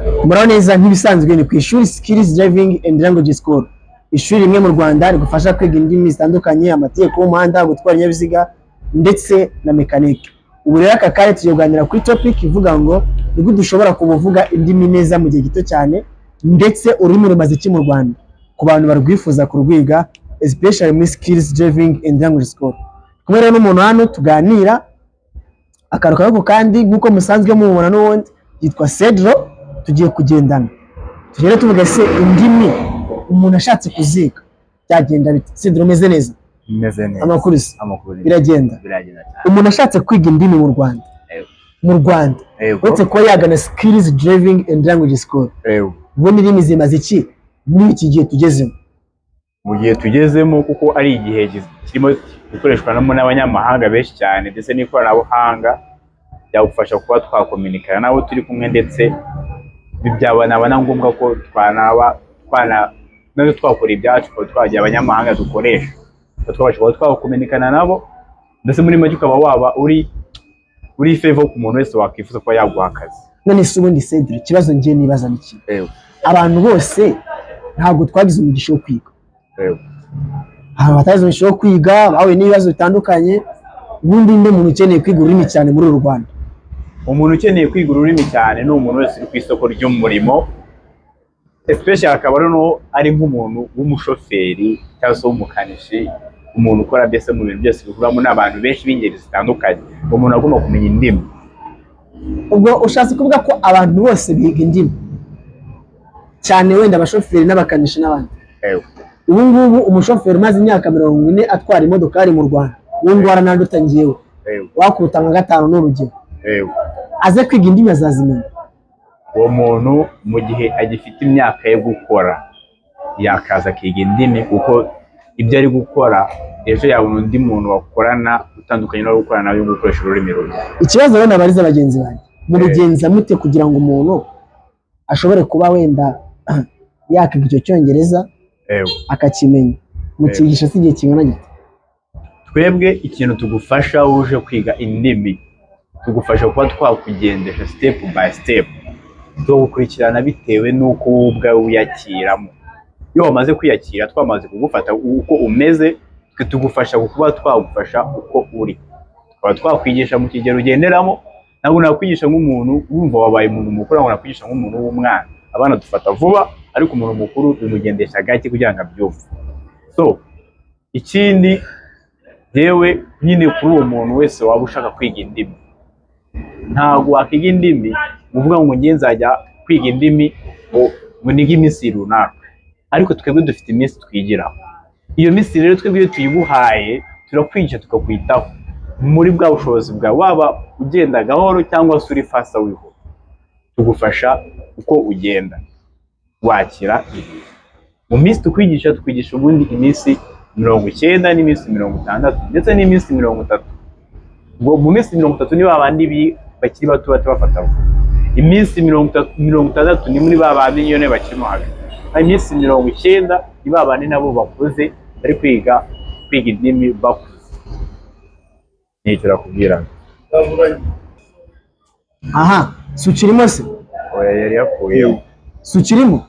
Murabona neza nk'ibisanzwe ni ku ishuri Skills Driving and Language School. Ishuri rimwe mu Rwanda rigufasha kwiga indimi zitandukanye, amategeko y'umuhanda, gutwara ibinyabiziga ndetse na mekanike. Ubu rero aka kanya tugiye kuganira kuri topic ivuga ngo ni gute dushobora kuvuga indimi neza mu gihe gito cyane, ndetse ururimi rumaze iki mu Rwanda ku bantu barwifuza kurwiga, especially muri Skills Driving and Language School. Kumwe rero n'umuntu hano tuganira akaruka kandi nk'uko musanzwe mubona n'ubundi yitwa Cedro. Tugiye kugendana tugere tuvuga se indimi umuntu ashatse kuziga byagenda bite? Cedro meze neza? Meze neza. Amakuru biragenda. Umuntu ashatse kwiga indimi mu Rwanda, mu Rwanda uretse ko yagana Skills Driving and Language School, ubundi indimi zimaze iki muri iki gihe tugezemo? Mu gihe tugezemo kuko ari igihe kirimo gukoreshwa n'abanyamahanga benshi cyane, ndetse n'ikoranabuhanga byagufasha kuba twakominikana nabo turi kumwe, ndetse byabana ngombwa ko nazo twakora ibyacu ko twagiye abanyamahanga dukoresha twabasha kuba twakominikana nabo, ndetse muri make ukaba waba uri favor ku muntu wese wakwifuza kuba yaguha akazi. None se ubundi Cedro, ikibazo ngiye nibaza niki, abantu bose ntabwo twagize umugisha wo kwiga, abantu batagize umugisha wo kwiga bahuye n'ibibazo bitandukanye. Ubundi nde muntu ukeneye kwiga ururimi cyane muri uru Rwanda? Umuntu ukeneye kwiga ururimi cyane ni umuntu wese uri ku isoko ry'umurimo, especially akaba ari nk'umuntu w'umushoferi cyangwa se w'umukanishi, umuntu ukora byose mu bintu byose bihuramo n'abantu benshi b'ingeri zitandukanye. Umuntu agomba kumenya indimi. Ubwo ushatse kuvuga ko abantu bose biga indimi cyane, wenda abashoferi n'abakanishi n'abandi? Ubu ngubu umushoferi umaze imyaka 40 atwara imodokari mu Rwanda, ubu ngwara nandi utangiyewe wakuruta nka 5 n'urugero, aze kwiga indimi azazimenya? Uwo muntu mu gihe agifite imyaka yo gukora yakaza akiga indimi, kuko ibyo ari gukora ejo yabona undi muntu wakorana utandukanye no gukorana nawe gukoresha ururimi rumwe. Ikibazo rero nabariza abagenzi banjye, mubigenza mute kugira ngo umuntu ashobore kuba wenda yakiga icyo Cyongereza akakimenya? Mukigisha se igihe kingana gite? Twebwe ikintu tugufasha uje kwiga indimi, tugufasha kuba twakugendesha step by step, tugukurikirana bitewe n'uko ubwawe uyakiramo. Iyo wamaze kwiyakira, twamaze kugufata uko umeze, tugufasha kuba twagufasha uko uri, tukaba twakwigisha mu kigero ugenderamo. Ntabwo nakwigisha nk'umuntu wumva wabaye umuntu mukuru, ntabwo nakwigisha nk'umuntu w'umwana. Abana dufata vuba, ariko umuntu mukuru bimugendesha gake kugira ngo abyumve. So ikindi yewe nyine kuri uwo muntu wese waba ushaka kwiga indimi, ntabwo wakiga indimi uvuga ngo ngiye nzajya kwiga indimi ngo nige iminsi runaka, ariko twebwe dufite iminsi twigiraho. Iyo minsi rero twebwe iyo tuyiguhaye turakwigisha tukakwitaho muri bwa bushobozi bwawe, waba ugenda gahoro cyangwa se uri fasta wihuta, tugufasha uko ugenda wakira. Mu minsi tukwigisha ubundi iminsi 90 n'iminsi 60 ndetse n'iminsi 30. Ubwo mu minsi 30 ni babandi bakiri bato bafata. Iminsi 60 ni muri babandi nyone bakirimo hagati. Iminsi 90 ni babandi nabo bakuze bari kwiga indimi bakuze. Nicyo nakubwira. Aha, sucirimo se? Oya, yari yakuye. Sucirimo?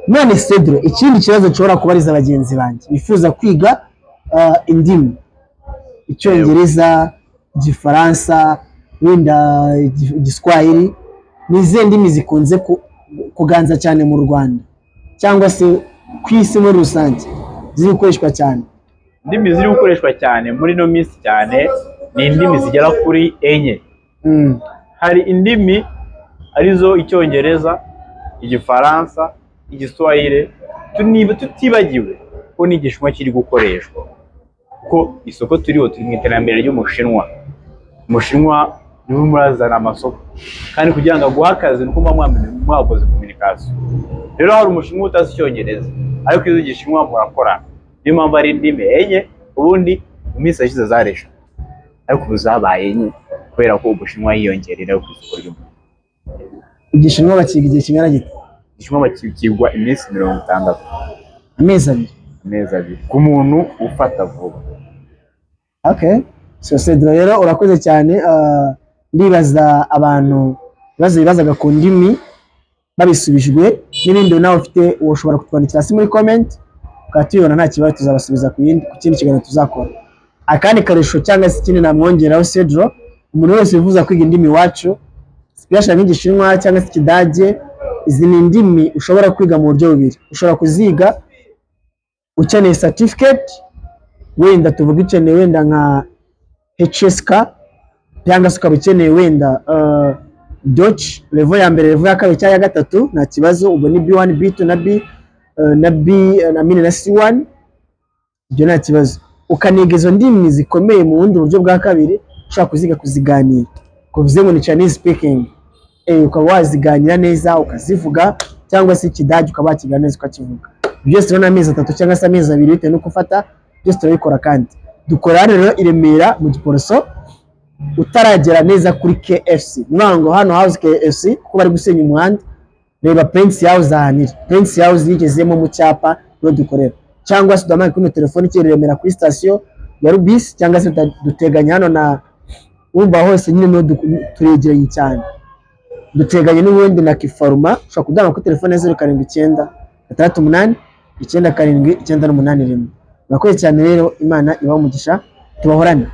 None Cedro, ikindi kibazo nshobora kubariza abagenzi banjye bifuza kwiga indimi, Icyongereza, Igifaransa, wenda Igiswahili, ni izihe ndimi zikunze kuganza cyane mu Rwanda cyangwa se ku isi muri rusange ziri gukoreshwa cyane? Indimi ziri gukoreshwa cyane muri no minsi cyane ni indimi zigera kuri 4. Hari indimi arizo Icyongereza, Igifaransa, Igiswahili, tutibagiwe ko n'Igishinwa kiri gukoreshwa, kuko isoko turiho turi mu iterambere ry'Umushinwa. Umushinwa niwe murazana amasoko, kandi kugira ngo aguhe akazi nuko mwakoze communication. Rero hari Umushinwa utazi Icyongereza, ariko izo Igishinwa murakora. Niyo mpamvu ari indimi 4, ubundi mu minsi yashize zaresha, ariko ubu zabaye 4 kubera ko Ubushinwa yiyongerera ku isoko ry'umurimo. Igishinwa bakiga igihe kingana gite? Igishinwa bakigwa iminsi 60. Amezi 2? Amezi 2 ku muntu ufata vuba. Okay, so Cedro rero urakoze cyane. Ndibaza abantu bibazaga ku ndimi babisubijwe n'ibindi nawe ufite ushobora kutwandikira hasi muri comment ukatubibona nta kibazo tuzabasubiza ku kindi kiganiro tuzakora. Akandi karusho cyangwa se ikindi namwongeraho Cedro, umuntu wese wifuza kwiga indimi iwacu especially nk'igishinwa cyangwa se ikidage, izi ni indimi ushobora kwiga mu buryo bubiri. Ushobora kuziga ukeneye certificate, wenda tuvuga ukeneye wenda nka HSK cyangwa se ukaba ukeneye wenda Deutsch level ya mbere, level ya kabiri cyangwa ya gatatu, nta kibazo. Ubwo ni B1 B2 na B na C1, ibyo nta kibazo. Ukaniga izo ndimi zikomeye mu bundi buryo bwa kabiri, ushaka kuziga kuziganira, kuvuze ngo ni Chinese speaking, ukaba waziganira neza ukazivuga, cyangwa se ikidage ukaba wakiganira neza ukakivuga. Byose rero n'amezi 3 cyangwa se amezi 2 bitewe nuko ufata, byose turabikora. Kandi dukora rero i Remera mu Giporoso utaragera neza kuri KFC. Mwango hano house KFC kuko bari gusenya umuhanda, reba Prince House ahanira. Prince House yigezemo mu cyapa no dukorera, cyangwa se damaye kuri telefone cyo Remera kuri station ya Rubis, cyangwa se duteganya hano na umva hose nyine no turegeranye cyane. Duteganye n'ubundi na Kifaruma, ushobora kudama kuri telefone 079 38 9 7 9 8. Murakoze cyane rero, Imana ibahe umugisha, tubahorane.